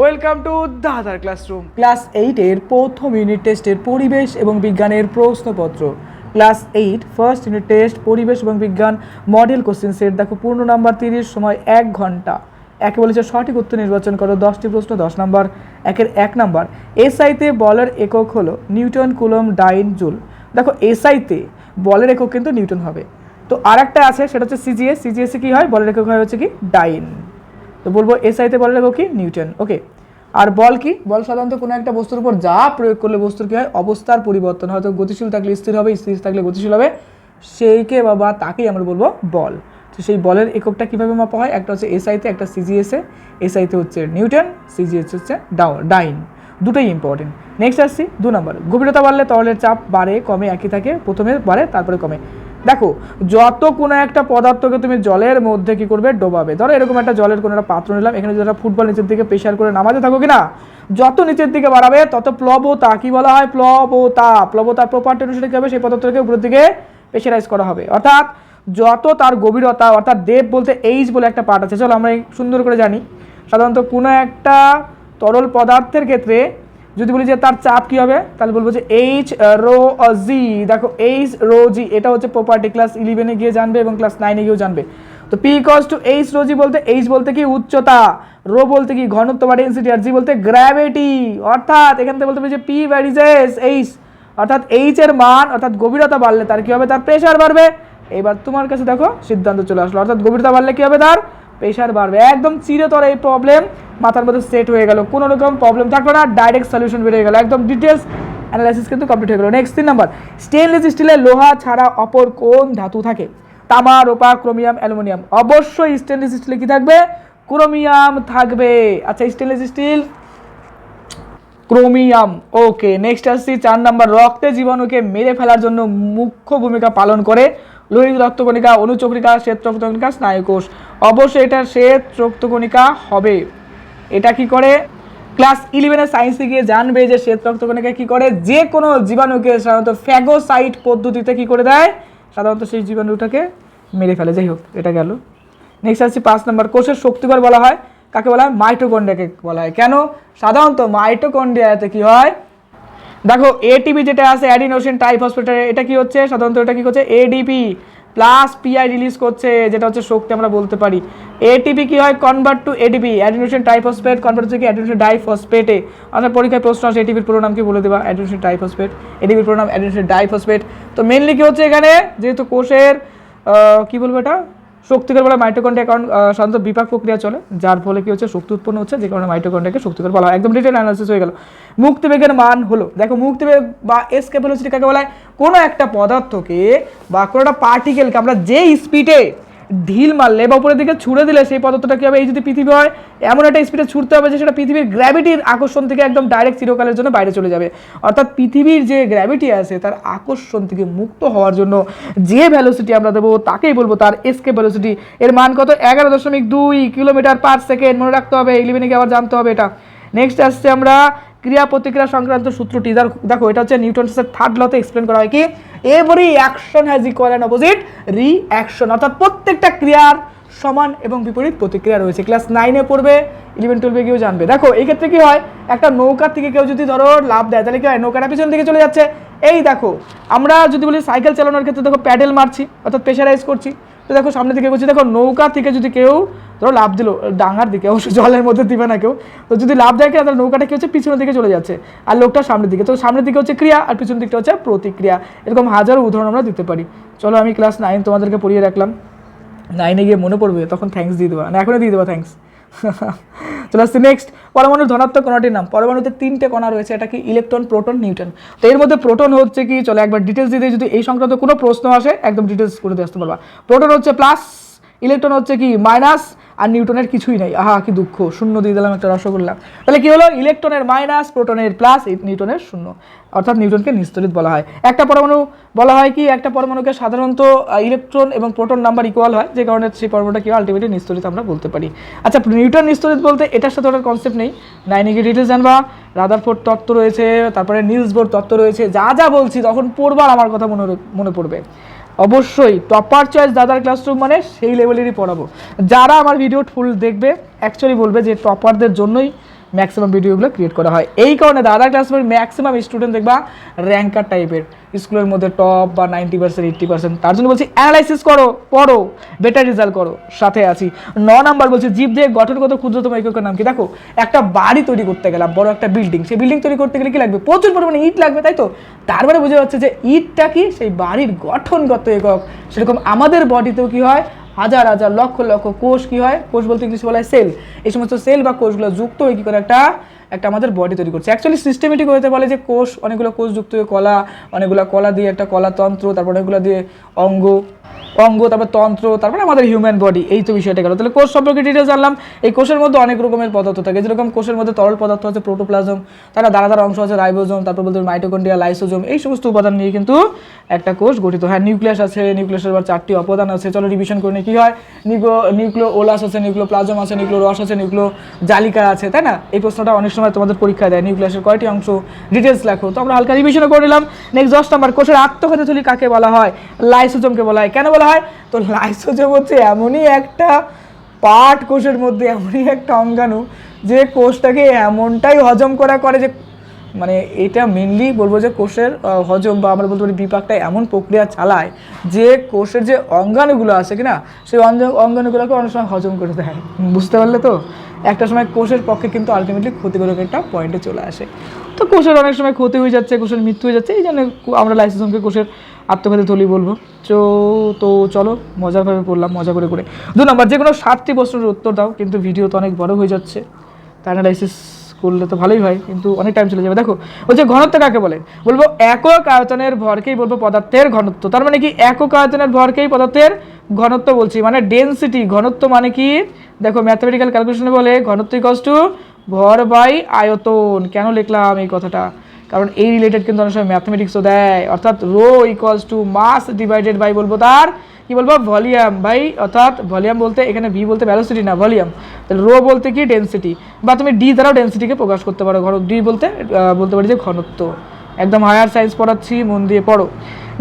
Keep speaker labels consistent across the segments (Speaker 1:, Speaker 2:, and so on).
Speaker 1: Welcome to দাদার classroom. Class 8-এর প্রথম unit টেস্টের পরিবেশ এবং বিজ্ঞানের প্রশ্নপত্র। ক্লাস 8 ফার্স্ট ইউনিট টেস্ট পরিবেশ এবং বিজ্ঞান মডেল কোশ্চেন সেট। দেখো পূর্ণ নাম্বার 30, সময় 1 ঘন্টা। একে বলেছে সঠিক উত্তর নির্বাচন করো। 10টি প্রশ্ন, 10 নাম্বার। একের 1 নাম্বার, এসআইতে বলের একক হলো নিউটন, কুলম, ডাইন, জুল। দেখো এসআইতে বলের একক কিন্তু নিউটন হবে। তো আর একটা আছে, সেটা হচ্ছে সিজিএস। সিজিএসে কি হয়? বলের একক হয় হচ্ছে কি ডাইন। তো বলবো এসআইতে বলের একক কি নিউটন। ওকে। আর বল কি? বল সাধারণত কোনো একটা বস্তুর উপর যা প্রয়োগ করলে বস্তুর কি হয়? অবস্থার পরিবর্তন। হয়তো গতিশীল থাকলে স্থির হবে, স্থির থাকলে গতিশীল হবে, সেইকে বা তাকেই আমরা বলবো বল। তো সেই বলের এককটা কীভাবে মাপা হয়? একটা হচ্ছে এসআইতে, একটা সিজিএসে। এসআইতে হচ্ছে নিউটন, সিজিএস হচ্ছে ডাইন। দুটোই ইম্পর্টেন্ট। নেক্সট আসছি 2 নম্বর, গভীরতা বাড়লে তরলের চাপ বাড়ে কমে একই থাকে, প্রথমে বাড়ে তারপরে কমে। দেখো যত কোনো একটা পদার্থকে তুমি জলের মধ্যে কি করবে? ডোবাবে। ধরো এরকম একটা জলের কোনো একটা পাত্র নিলাম, এখানে যারা ফুটবল নিচের দিকে প্রেশার করে নামাতে থাকো কিনা, যত নিচের দিকে বাড়াবে তত প্লবতা, কি বলা হয়? প্লবতার প্রপার্টি অনুসারে কী হবে? সেই পদার্থকে উপরের দিকে প্রেশারাইজ করা হবে। অর্থাৎ যত তার গভীরতা, অর্থাৎ ডেপ বলতে এইচ বলে একটা পার্ট আছে। চলো আমরা সুন্দর করে জানি। সাধারণত কোনো একটা তরল পদার্থের ক্ষেত্রে যদি বলি যে তার চাপ কি হবে, তাহলে বলবো যে এইচ রো জি। দেখো এইচ রো জি, এটা হচ্ছে প্রপার্টি। ক্লাস 11-এ গিয়ে জানবে এবং ক্লাস 9-এ গিয়েও জানবে। তো P equals to H rho G বলতে এইচ বলতে কি উচ্চতা, রো বলতে কি ঘনত্ব বা ডেনসিটি, আর জি বলতে গ্র্যাভিটি। অর্থাৎ এখান থেকে বলতে পারি যে পি ভ্যারিজেস এইচ, অর্থাৎ এইচ এর মান অর্থাৎ গভীরতা বাড়লে তার কি হবে? তার প্রেশার বাড়বে। এবার তোমার কাছে দেখো সিদ্ধান্ত চলে আসলো, অর্থাৎ গভীরতা বাড়লে কি হবে? তার প্রেশার বাড়বে। একদম চিরতর এই প্রবলেম মাথার মধ্যে সেট হয়ে গেল, কোনো রকম প্রবলেম থাকলো না, ডাইরেক্ট সলিউশন বেরিয়ে গেল, একদম ডিটেলস অ্যানালাইসিস কিন্তু কমপ্লিট হয়ে গেল। নেক্সট 3 নাম্বার, স্টেনলেস স্টিলে লোহা ছাড়া অপর কোন ধাতু থাকে? তামা, রূপা, ক্রোমিয়াম, অ্যালুমিনিয়াম। অবশ্যই স্টেনলেস স্টিলে কি থাকবে? ক্রোমিয়াম থাকবে। আচ্ছা স্টেনলেস স্টিল, ক্রোমিয়াম। ওকে। নেক্সট আসছি 4 নাম্বার, রক্তে জীবাণুকে মেরে ফেলার জন্য মুখ্য ভূমিকা পালন করে লোহিত রক্তকণিকা, অনুচক্রিকা, শ্বেত রক্তকণিকা, স্নায়ুকোষ। অবশ্যই এটা শ্বেত রক্তকণিকা হবে। এটা কি করে? ক্লাস 11-এর সায়েন্সে গিয়ে জানবে যে শ্বেত রক্তকণিকা কি করে? যে কোনো জীবাণুকে সাধারণত ফ্যাগোসাইট পদ্ধতিতে কি করে দেয়? সাধারণত সেই জীবাণুটাকে মেরে ফেলে। যাই হোক, এটা গেল। নেক্সট আসছি 5 নাম্বার, কোষের শক্তিকর বলা হয় কাকে বলা হয়? মাইটোকন্ড্রিয়াকে বলা হয়। কেন? সাধারণত মাইটোকন্ড্রিয়াতে কি হয়? দেখো এটিপি যেটা আছে অ্যাডিনোসিন ট্রাইফসফেট, এটা কি হচ্ছে? সাধারণত এটা কি করছে? এডিপি প্লাস পিআই রিলিজ করছে, যেটা হচ্ছে শক্তি আমরা বলতে পারি। এটিপি কি হয়? Convert to ADP, adenosine triphosphate convert হচ্ছে কি অ্যাডিনোসিন ডাইফসফেটে। অর্থাৎ পরীক্ষায় প্রশ্ন আসে এটিপির পুরো নাম কি বলে দেবা? Adenosine triphosphate. এটিপির পুরো নাম অ্যাডিনোসিন ডাইফসফেট। তো মেইনলি কি হচ্ছে এখানে? যেহেতু কোষের কি বলবো এটা শক্তিকর বলা মাইটোকন্ড্রিয়া, কারণ সাধারণত বিপাক প্রক্রিয়া চলে, যার ফলে কি হচ্ছে? শক্তি উৎপন্ন হচ্ছে, যে কারণে মাইটোকন্ড্রিয়াকে শক্তিকর বলা হয়। একদম ডিটেল অ্যানালিসিস হয়ে গেল। মুক্তিবেগের মান হলো, দেখো মুক্তিবেগ বা এসকেপ ভেলোসিটি কাকে বলা হয়? কোনো একটা পদার্থকে বা কোনো একটা পার্টিকেলকে আমরা যে স্পিডে ঢিল মারলে বা উপরের দিকে ছুড়ে দিলে সেই পদার্থটা কী হবে? এই যদি পৃথিবী হয়, এমন একটা স্পিডে ছুটতে হবে যে সেটা পৃথিবীর গ্র্যাভিটির আকর্ষণ থেকে একদম ডাইরেক্ট চিরকালের জন্য বাইরে চলে যাবে। অর্থাৎ পৃথিবীর যে গ্র্যাভিটি আছে তার আকর্ষণ থেকে মুক্ত হওয়ার জন্য যে ভ্যালোসিটি আমরা দেবো তাকেই বলবো তার এসকেপ ভ্যালোসিটি। এর মান কত? 11.2 কিলোমিটার পার সেকেন্ড। মনে রাখতে হবে, 11-এ আবার জানতে হবে এটা। নেক্সট আসছে আমরা ক্রিয়া প্রতিক্রিয়া সংক্রান্ত সূত্রটি। দেখো এটা হচ্ছে নিউটনের 3rd লতে এক্সপ্লেন করা হয় কি every action has equal and opposite reaction, অর্থাৎ প্রত্যেকটা ক্রিয়ার সমান এবং বিপরীত প্রতিক্রিয়া রয়েছে। ক্লাস 9-এ পড়বে, 11-12-এ গিয়েও জানবে। দেখো এই ক্ষেত্রে কি হয়? একটা নৌকার থেকে কেউ যদি ধরো লাভ দেয়, তাহলে কি হয়? নৌকাটা পিছন দিকে চলে যাচ্ছে। এই দেখো আমরা যদি বলি সাইকেল চালানোর ক্ষেত্রে দেখো প্যাডেল মারছি, অর্থাৎ প্রেশারাইজ করছি। তো দেখো সামনে থেকে করছি, দেখো নৌকা থেকে যদি কেউ ধরো লাভ দিল ডাঙার দিকে, অবশ্যই জলের মধ্যে দিবে না কেউ, তো যদি লাভ দেয় কিনা তাহলে নৌকাটা কি হচ্ছে? পিছনের দিকে চলে যাচ্ছে, আর লোকটা সামনের দিকে। তো সামনের দিকে হচ্ছে ক্রিয়া আর পিছনের দিকটা হচ্ছে প্রতিক্রিয়া। এরকম হাজারো উদাহরণ আমরা দিতে পারি। চলো আমি ক্লাস 9 তোমাদেরকে পড়িয়ে রাখলাম, 9-এ গিয়ে মনে পড়বে তখন থ্যাঙ্কস দিয়ে দেবা, না এখনই দিয়ে দেবা থ্যাঙ্কস। চলে আসছে নেক্সট, পরমাণুর ধনাত্মক কণাটির নাম। পরমাণুতে 3টে কণা রয়েছে, এটা কি? Electron, proton, neutron. তো এর মধ্যে প্রোটন হচ্ছে কি? চলো একবার ডিটেলস দিয়ে, যদি এই সংক্রান্ত কোনো প্রশ্ন আসে একদম ডিটেলস করে দিয়ে আসতে পারবা। প্রোটন হচ্ছে প্লাস, ইলেকট্রন হচ্ছে কি মাইনাস, আর নিউটনের কিছুই নাই। আহা কি দুঃখ, শূন্য দিয়ে দিলাম একটা রসগোল্লা। তাহলে কি হলো? ইলেকট্রনের মাইনাস, প্রোটনের প্লাস, নিউটনের শূন্য, অর্থাৎ নিউটনকে নিস্তরিত বলা হয়। একটা পরমাণু বলা হয় কি? একটা পরমাণুকে সাধারণত ইলেকট্রন এবং প্রোটন নাম্বার ইকুয়াল হয়, যে কারণে সেই পরমাণুটা কি আলটিমেটলি নিস্তরিত আমরা বলতে পারি। আচ্ছা নিউটন নিস্তরিত বলতে এটার সাথে ওটার কনসেপ্ট নেই, 9-এ গিয়ে ডিটেলস জানবা। রাদারফোর্ড তত্ত্ব রয়েছে, তারপরে নিলস বোর তত্ত্ব রয়েছে, যা যা বলছি তখন পড়বার আমার কথা মনে পড়বে। অবশ্যই টপার চয়েস দাদার ক্লাসরুম মানে সেই লেভেলেরই পড়াবো। যারা আমার ভিডিও ফুল দেখবে অ্যাকচুয়ালি বলবে যে টপারদের জন্যই ম্যাক্সিমাম ভিডিওগুলো ক্রিয়েট করা হয়। এই কারণে দাদা ক্লাসের ম্যাক্সিমাম স্টুডেন্ট দেখবা র্যাঙ্কার টাইপের, স্কুলের মধ্যে টপ বা 90% 80%। তার জন্য বলছি অ্যানালাইসিস করো, পড়ো, বেটার রেজাল্ট করো, সাথে আছি। 9 নাম্বার বলছি জীব দেহ গঠনগত ক্ষুদ্রতম এককের নাম কি? দেখো একটা বাড়ি তৈরি করতে গেলাম, বড় একটা বিল্ডিং, সেই বিল্ডিং তৈরি করতে গেলে কি লাগবে? প্রচুর পরিমাণে ইট লাগবে, তাই তো? তারপরে বোঝা যাচ্ছে যে ইটটা কি সেই বাড়ির গঠনগত একক। সেরকম আমাদের বডিতেও কি হয়, হাজার হাজার লক্ষ লক্ষ কোষ কি হয়, কোষ বলতে ইংলিশে বলা হয় সেল। এই সমস্ত সেল বা কোষগুলো যুক্ত হয়ে কি করে একটা আমাদের বডি তৈরি করছে। অ্যাকচুয়ালি সিস্টেমেটিক হতে বলে যে কোষ, অনেকগুলো কোষ যুক্ত হয়ে কলা, অনেকগুলো কলা দিয়ে একটা কলাতন্ত্র, তারপর অনেকগুলো দিয়ে অঙ্গ, তারপর তন্ত্র, তারপরে আমাদের হিউম্যান বডি। এই তো বিষয়টা গেল। তাহলে কোষ সম্পর্কে ডিটেলস জানলাম। এই কোষের মধ্যে অনেক রকমের পদার্থ থাকে, যেরকম কোষের মধ্যে তরল পদার্থ আছে প্রোটোপ্লাজম, তারা দানাদার অংশ আছে রাইবোজোম, তারপর বলতে মাইটোকন্ড্রিয়া, লাইসোজোম, এই সমস্ত উপাদান নিয়ে কিন্তু একটা কোষ গঠিত। হ্যাঁ, নিউক্লিয়াস আছে, নিউক্লিয়াসের আবার 4টি অপদান আছে। চলো রিভিশন করে নিই। কি হয়? নিউক্লিওলাস আছে, নিউক্লিওপ্লাজম আছে, নিউক্লিওরস আছে, নিউক্লিওজালিকা আছে, তাই না? এই প্রশ্নটা অনেক সময় তোমাদের পরীক্ষা দেয়, নিউক্লিয়াসের কয়টি অংশ, ডিটেলস লেখো। তো আমরা হালকা রিভিশন করে নিলাম। নেক্সট 10 নাম্বার, কোষের আত্মঘাতী থলি কাকে বলা হয়? লাইসোজোমকে বলা হয়। কেন বলা হয়? তো লাইসোজোম হচ্ছে এমনই একটা পার্ট কোষের মধ্যে, এমনই একটা অঙ্গাণু যে কোষটাকে এমনটাই হজম করে যে, মানে এটা মেনলি বলবো যে কোষের হজম বা আমরা বলতে পারি বিপাকটা এমন প্রক্রিয়া চালায় যে কোষের যে অঙ্গাণুগুলো আছে কিনা, সেই অঙ্গাণুগুলোকে অনেক সময় হজম করে দেয়। বুঝতে পারলে তো? একটা সময় কোষের পক্ষে কিন্তু আলটিমেটলি ক্ষতিকারক একটা পয়েন্টে চলে আসে। তো কোষের অনেক সময় ক্ষতি হয়ে যাচ্ছে, কোষের মৃত্যু হয়ে যাচ্ছে, এই জন্য আমরা লাইসোজোমকে কোষের আত্মঘাতী থলি বলবো। তো চলো মজারভাবে পড়লাম, মজা করে। 2 নম্বর, যে কোনো 7টি প্রশ্নের উত্তর দাও, কিন্তু ভিডিও তো অনেক বড় হয়ে যাচ্ছে, তাই অ্যানালাইসিস করলে তো ভালোই হয়, কিন্তু অনেক টাইম চলে যাবে। দেখো বলছে ঘনত্ব কাকে বলে? বলবো একক আয়তনের ভরকেই বলবো পদার্থের ঘনত্ব। তার মানে কি? একক আয়তনের ভরকেই পদার্থের ঘনত্ব বলছি, মানে ডেনসিটি। ঘনত্ব মানে কি? দেখো ম্যাথমেটিক্যাল ক্যালকুলেশনে বলে ঘনত্ব ইকুয়ালস টু ভর বাই আয়তন। কেন লিখলাম এই কথাটা? কারণ এই রিলেটেড কিন্তু অনেক সময় ম্যাথমেটিক্সও দেয়, অর্থাৎ rho equals to mass divided by বলবো তার কি বলবো ভলিউম বাই, অর্থাৎ ভলিউম বলতে এখানে ভি বলতে ভ্যালোসিটি না, ভলিউম। তাহলে রো বলতে কি? ডেনসিটি, বা তুমি ডি দ্বারাও ডেনসিটিকে প্রকাশ করতে পারো। ডি বলতে পারি যে ঘনত্ব। একদম হায়ার সায়েন্স পড়াচ্ছি, মন দিয়ে পড়ো।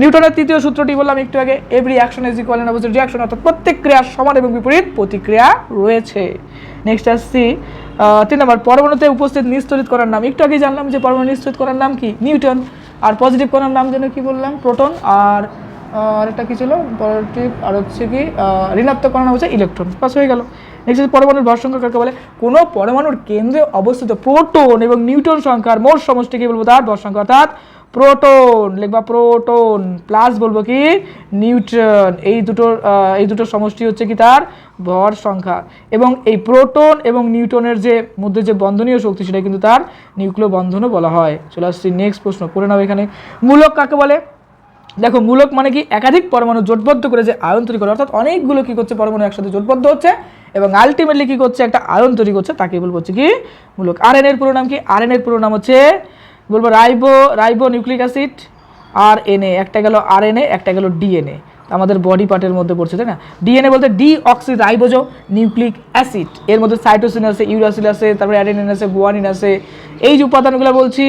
Speaker 1: নিউটনের 3য় সূত্রটি বললাম একটু আগে, every action is equal and opposite reaction, অর্থাৎ প্রত্যেক ক্রিয়ার সমান এবং বিপরীত প্রতিক্রিয়া রয়েছে। নেক্সট আসছি 3 নম্বর, পরমাণুতে উপস্থিত নিস্তরিত করার নাম। একটু আগে জানলাম যে পরমাণু নিস্তরিত করার নাম কি? নিউটন। আর পজিটিভ কণার নাম যেন কি বললাম? প্রোটন। আর একটা কি ছিল পজিটিভ, আর হচ্ছে কি ঋণাত্মক কণা হচ্ছে ইলেকট্রন। পাস হয়ে গেল। নেক্সট, পরমাণুর ভর সংখ্যা কাকে বলে? কোনো পরমাণুর কেন্দ্রে অবস্থিত প্রোটন এবং নিউট্রন সংখ্যার মোট সমষ্টিকে বলবো তার ভর সংখ্যা, অর্থাৎ প্রোটন লিখবা প্রোটন প্লাস বলবো কি নিউট্রন। এই দুটোর সমষ্টি হচ্ছে কি তার ভর সংখ্যা। এবং এই প্রোটন এবং নিউটনের যে মধ্যে যে বন্ধনীয় শক্তি, সেটা কিন্তু তার নিউক্লিয় বন্ধনও বলা হয়। চলে আসছি নেক্সট প্রশ্ন, পড়ে নাও এখানে। মূলক কাকে বলে? দেখো মূলক মানে কি? একাধিক পরমাণু জোটবদ্ধ করে যে আয়ন তৈরি করে, অর্থাৎ অনেকগুলো কি করছে পরমাণু একসাথে জোটবদ্ধ হচ্ছে এবং আলটিমেটলি কি করছে একটা আয়ন তৈরি করছে, তাকে বলবো হচ্ছে কি মূলক। আরএনএ এর পুরো নাম কি? আরএনএ এর পুরো নাম হচ্ছে বলবো রাইবো নিউক্লিক অ্যাসিড। আরএনএ একটা গেল আরএনএ, একটা গেল ডিএনএ, আমাদের বডি পার্টের মধ্যে পড়ছে, তাই না? ডিএনএ বলতে ডিঅক্সি রাইবোজো নিউক্লিক অ্যাসিড। এর মধ্যে সাইটোসিন আছে, ইউরাসিল আছে, তারপরে অ্যাডেনিন আছে, গুয়ানিন আছে। এই যে উপাদানগুলো বলছি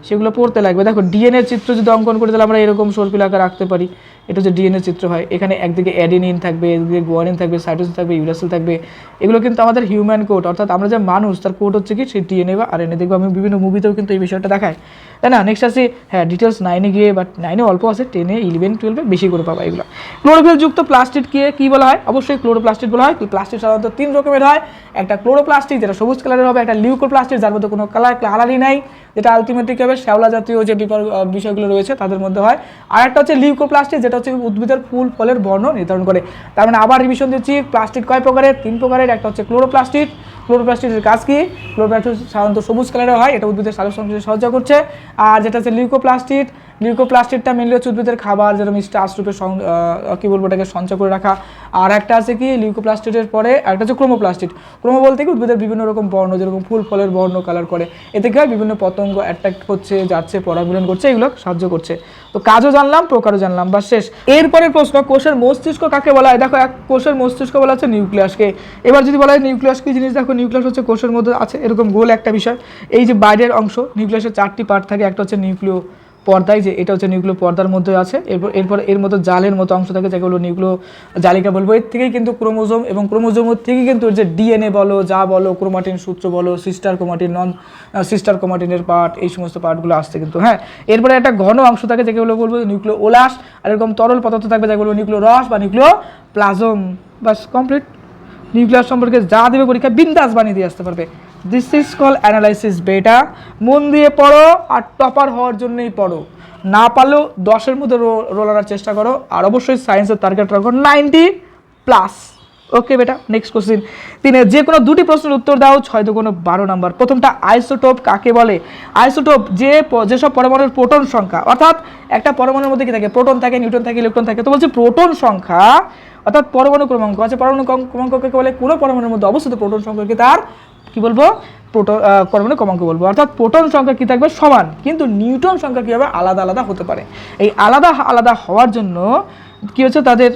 Speaker 1: সেগুলো পড়তে লাগবে। দেখো ডিএনএ চিত্র যদি অঙ্কন করে তাহলে আমরা এরকম সর্পিল আকার রাখতে পারি। এটা হচ্ছে ডিএনএ চিত্র হয়। এখানে একদিকে অ্যাডেনিন থাকবে, একদিকে গুয়ানিন থাকবে, সাইটোসিন থাকবে, ইউরাসিল থাকবে। এগুলো কিন্তু আমাদের হিউম্যান কোড, অর্থাৎ আমরা যে মানুষ তার কোড হচ্ছে কি সেই ডিএনএ বা আরএনএ। দেখবো আমি বিভিন্ন মুভিতেও কিন্তু এই বিষয়টা দেখায়, তাই না? নেক্সট আসি হ্যাঁ ডিটেলস 9-এ গিয়ে, বাট 9-এ অল্প আছে, 10-এ 11 12-এ বেশি করে পাবা এগুলো। ক্লোরোফিল যুক্ত প্লাস্টিককে কি বলা হয়? অবশ্যই ক্লোরোপ্লাস্টিক বলা হয়। প্লাস্টিক সাধারণত 3 রকমের হয়। একটা ক্লোরোপ্লাস্টিক যেটা সবুজ কালারের হবে, একটা লিউকোপ্লাস্টিক যার মধ্যে কোনো কালারই নাই, যেটা আলটিমেটলি হবে শ্যাওলা জাতীয় যে বিষয়গুলো রয়েছে তাদের মধ্যে হয়। আর একটা হচ্ছে লিউকোপ্লাস্টিক, যেটা হচ্ছে উদ্ভিদের ফুল ফলের বর্ণ নির্ধারণ করে। তার মানে আবার রিভিশন দিচ্ছি, প্লাস্টিক কয় প্রকারের? 3 প্রকারের। একটা হচ্ছে ক্লোরোপ্লাস্টিক। ক্লোরোপ্লাস্টিকের কাজ কি? ক্লোরোপ্লাস্টিক সাধারণত সবুজ কালারের হয়, এটা উদ্ভিদের সালোক সংশ্লেষে সাহায্য করছে। আর যেটা হচ্ছে লিউকোপ্লাস্টিকটা মেনলি হচ্ছে উদ্ভিদের খাবার, যেরকম স্টার্চ রূপে কি বলবো এটাকে সঞ্চয় করে রাখা। আর একটা আছে কি লিউকোপ্লাস্টিকের পরে একটা হচ্ছে ক্রোমোপ্লাস্টিক। ক্রোমো বলতে কি উদ্ভিদের বিভিন্ন রকম বর্ণ, যেরকম ফুল ফলের বর্ণ কালার করে। এতে কি হয়? বিভিন্ন পতঙ্গ অ্যাট্রাক্ট হচ্ছে, যাচ্ছে, পরাগমিলন করছে, এগুলো সাহায্য করছে। তো কাজও জানলাম, প্রকারও জানলাম, বা শেষ। এরপরের প্রশ্ন, কোষের মস্তিষ্ক কাকে বলা হয়? দেখো কোষের মস্তিষ্ক বলা হচ্ছে নিউক্লিয়াসকে। এবার যদি বলা হয় নিউক্লিয়াস কি জিনিস, দেখো নিউক্লিয়াস হচ্ছে কোষের মধ্যে আছে এরকম গোল একটা বিষয়। এই যে বাইরের অংশ, নিউক্লিয়াসের 4টি পার্ট থাকে। একটা হচ্ছে পর্দায়, যে এটা হচ্ছে নিউক্লিয় পর্দার মধ্যে আছে। এরপর এর মধ্যে জালের মতো অংশ থাকে যাকে বলবো নিউক্লিয় জালিকা বলবো। এর থেকেই কিন্তু ক্রোমোজোম, এবং ক্রোমোজোমের থেকেই কিন্তু যে ডিএনএ বলো, যা বলো, ক্রোমাটিন সূত্র বলো, সিস্টার ক্রোমাটিন, নন সিস্টার ক্রোমাটিনের পার্ট, এই সমস্ত পার্টগুলো আসছে কিন্তু। হ্যাঁ, এরপরে একটা ঘন অংশ থাকে যাকে বলবো নিউক্লিয় ওলাস, আর এরকম তরল পদার্থ থাকবে যাকে বলবো নিউক্লিয় রস বা নিউক্লিয় প্লাজম। বাস কমপ্লিট। নিউক্লিয়াস সম্পর্কে যা দেবে পরীক্ষা বিন্দাস বানিয়ে দিয়ে আসতে পারবে। দিস ইজ কল অ্যানালাইসিস বেটা। মন দিয়ে পড়ো আর টপার হওয়ার জন্যই পড়ো, না পারলেও 10-এর মধ্যে রোল আনার চেষ্টা করো, আর অবশ্যই সায়েন্সের টার্গেট রাখো 90+। ওকে বেটা, নেক্সট কোশ্চিন। যে কোনো দুটি প্রশ্নের উত্তর দাও, 6 × 12 নাম্বার। প্রথমটা, আইসোটোপ কাকে বলে? আইসোটোপ যেসব পরমাণুর প্রোটন সংখ্যা, অর্থাৎ একটা পরমাণুর মধ্যে কি থাকে, প্রোটন থাকে, নিউট্রন থাকে, ইলেকট্রন থাকে। তো বলছে প্রোটন সংখ্যা অর্থাৎ পরমাণু ক্রমাঙ্ক আছে। পরমাণু ক্রমাঙ্ককে বলে কোনো পরমাণুর মধ্যে অবস্থিত প্রোটন সংখ্যাকে তার কি বলবো, পরমাণু ক্রমাঙ্ক বলবো। অর্থাৎ প্রোটন সংখ্যা কি থাকবে, সমান, কিন্তু নিউট্রন সংখ্যা কীভাবে আলাদা আলাদা হতে পারে। এই আলাদা আলাদা হওয়ার জন্য কি হচ্ছে, তাদের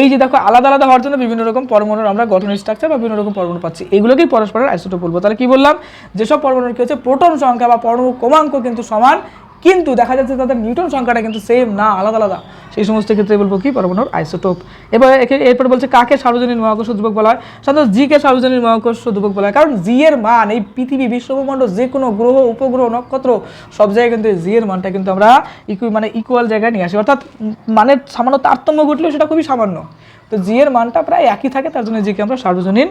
Speaker 1: এই যে দেখো আলাদা আলাদা হওয়ার জন্য বিভিন্ন রকম পরমাণুর আমরা গঠন স্ট্রাকচার বা বিভিন্ন রকম পরমাণু পাচ্ছি, এগুলোকেই পরস্পরের আইসোটোপ বলবো। তাহলে কি বললাম, যেসব পরমাণুর কি হচ্ছে প্রোটন সংখ্যা বা পরমাণু ক্রমাঙ্ক কিন্তু সমান, কিন্তু দেখা যাচ্ছে তাদের নিউট্রন সংখ্যাটা কিন্তু সেম না, আলাদা আলাদা, সেই সমস্ত ক্ষেত্রে বলবো কি, পরমাণুর আইসোটোপ। এরপর বলছে কাকে সার্বজনীন মহাকর্ষ ধ্রুবক বলা হয়? সাধারণত জি কে সার্বজনীন মহাকর্ষ ধ্রুবক বলা হয়, কারণ জি এর মান এই পৃথিবী, বিশ্বব্রহ্মাণ্ড, যে কোনো গ্রহ, উপগ্রহ, নক্ষত্র, সব জায়গায় কিন্তু জি এর মানটা কিন্তু আমরা ইকুয়াল জায়গায় নিয়ে আসি। অর্থাৎ মানের সামান্য তারতম্য ঘটলেও সেটা খুবই সামান্য। তো জি এর মানটা প্রায় একই থাকে, তার জন্য জিকে আমরা সার্বজনীন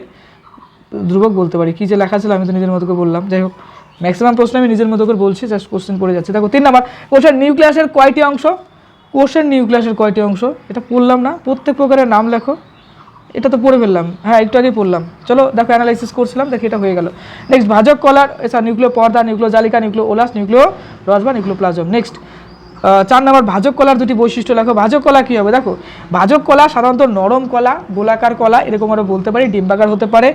Speaker 1: ধ্রুবক বলতে পারি। কি যে লেখা ছিল আমি তো নিজের মতো করে বললাম, যাই হোক ম্যাক্সিমাম প্রশ্ন আমি নিজের মতো করে বলছি, জাস্ট কোশ্চেন পড়ে যাচ্ছে। দেখো 3 নাম্বার, কোষের নিউক্লিয়াসের কয়টি অংশ? কোষের নিউক্লিয়াসের কয়টি অংশ, এটা পড়লাম না, প্রত্যেক প্রকারের নাম লেখো। এটা তো পড়ে ফেললাম, হ্যাঁ একটু আগেই পড়লাম। চলো দেখো অ্যানালাইসিস করছিলাম, দেখি এটা হয়ে গেল। নেক্সট, ভাজক কলার, এছাড়া নিউক্লিয় পর্দা, নিউক্লিয় জালিকা, নিউক্লিয় ওলাস, নিউক্লিয় রস বা নিউক্লিয় প্লাজম। নেক্সট 4 নম্বর, ভাজক কলার দুটি বৈশিষ্ট্য লেখো। ভাজক কলা কী হবে? দেখো ভাজক কলা সাধারণত নরম কলা, গোলাকার কলা, এরকম আরও বলতে পারি, ডিম্বাকার হতে পারে।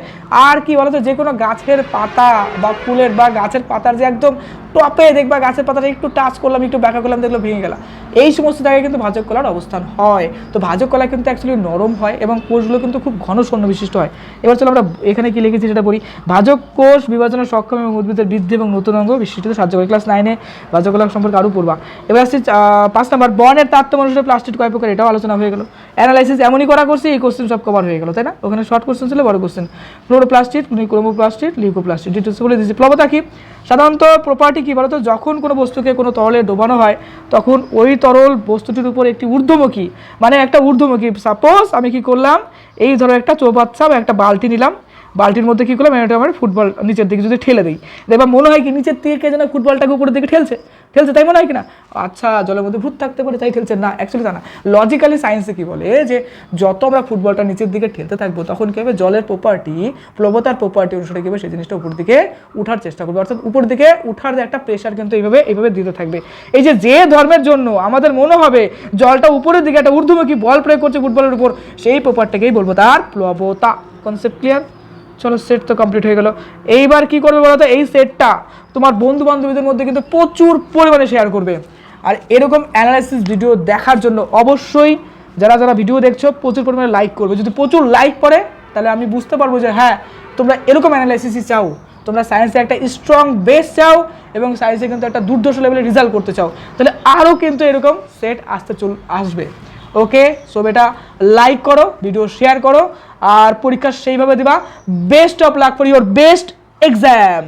Speaker 1: আর কি বলতো, যে কোনো গাছের পাতা বা ফুলের বা গাছের পাতার যে একদম টপে দেখবা গাছের পাতাটা একটু টাচ করলাম, একটু ব্যাখ্যা করলাম, দেখলো ভেঙে গেল, এই সমস্ত জায়গায় কিন্তু ভাজক কলার অবস্থান হয়। তো ভাজক কলা কিন্তু অ্যাকচুয়ালি নরম হয় এবং কোষগুলো কিন্তু খুব ঘন সৈন্য বিশিষ্ট হয়। এবার চলো আমরা এখানে কি লিখেছি সেটা পড়ি। ভাজক কোষ বিভাজনের সক্ষম এবং উদ্ভিদের বৃদ্ধি এবং নতুন অঙ্গ বিশিষ্টতে সাহায্য করে। ক্লাস 9-এ ভাজক কলা সম্পর্কে আরও পড়বা। এবার আসছি 5 নম্বর, বর্ণের তারতম্য অনুসারে প্লাস্টিক কয় প্রকার, এটাও আলোচনা হয়ে গেল। অ্যানালাইসিস এমনই করছি, এই কোশ্চেন সব কভার হয়ে গেল, তাই না? ওখানে শর্ট কোশ্চেন ছিল, বড় কোশ্চেন। ফ্লোরোপ্লাস্টিক, ক্রোমোপ্লাস্টিক, লিউকোপ্লাস্টিক, ডিটেলস বলে দিয়েছি। প্লবতা কি? সাধারণত প্রপার্টি কি বলতো, যখন কোনো বস্তুকে কোনো তরলে ডোবানো হয় তখন ওই তরল বস্তুটির উপর একটি ঊর্ধ্বমুখী, মানে একটা ঊর্ধ্বমুখী, সাপোজ আমি কি করলাম, এই ধরো একটা চৌবাচ্চা বা একটা বালতি নিলাম, বালতির মধ্যে কী করলাম, এটা আমার ফুটবল নিচের দিকে যদি ঠেলে দিই, এবার মনে হয় কি নিচের দিকে যেন ফুটবলটাকে উপরের দিকে ঠেলছে, তাই মনে হয় কি না? আচ্ছা, জলের মধ্যে ভূত থাকতে পারে তাই ঠেলছে না, অ্যাকচুয়ালি তা না। লজিক্যালি সায়েন্সে কি বলে যে যত আমরা ফুটবলটা নিচের দিকে ঠেলতে থাকবো তখন কী হবে, জলের প্রপার্টি, প্লবতার প্রপার্টি অনুসারে কী হবে, সেই জিনিসটা উপর দিকে উঠার চেষ্টা করবে, অর্থাৎ উপর দিকে উঠার যে একটা প্রেশার কিন্তু এইভাবে দিতে থাকবে। এই যে ধর্মের জন্য আমাদের মনে হবে জলটা উপরের দিকে একটা ঊর্ধ্বমুখী বল প্রয়োগ করছে ফুটবলের উপর, সেই প্রপার্টিকেই বলবো তার প্লবতা। Concept clear? চলো, সেট তো কমপ্লিট হয়ে গেল। এইবার কি করবে বলো তো, এই সেটটা তোমার বন্ধু বান্ধবীদের মধ্যে কিন্তু প্রচুর পরিমাণে শেয়ার করবে। আর এরকম অ্যানালাইসিস ভিডিও দেখার জন্য অবশ্যই যারা ভিডিও দেখছো প্রচুর পরিমাণে লাইক করবে। যদি প্রচুর লাইক পড়ে তাহলে আমি বুঝতে পারবো যে হ্যাঁ তোমরা এরকম অ্যানালাইসিসই চাও, তোমরা সায়েন্সে একটা স্ট্রং বেস চাও এবং সায়েন্সে কিন্তু একটা দুর্ধর্ষ লেভেলের রেজাল্ট করতে চাও, তাহলে আরও কিন্তু এরকম সেট আসবে। ওকে, সো বেটা লাইক করো, ভিডিও শেয়ার করো, আর পরীক্ষা সেইভাবে দিবা। Best of luck for your best exam.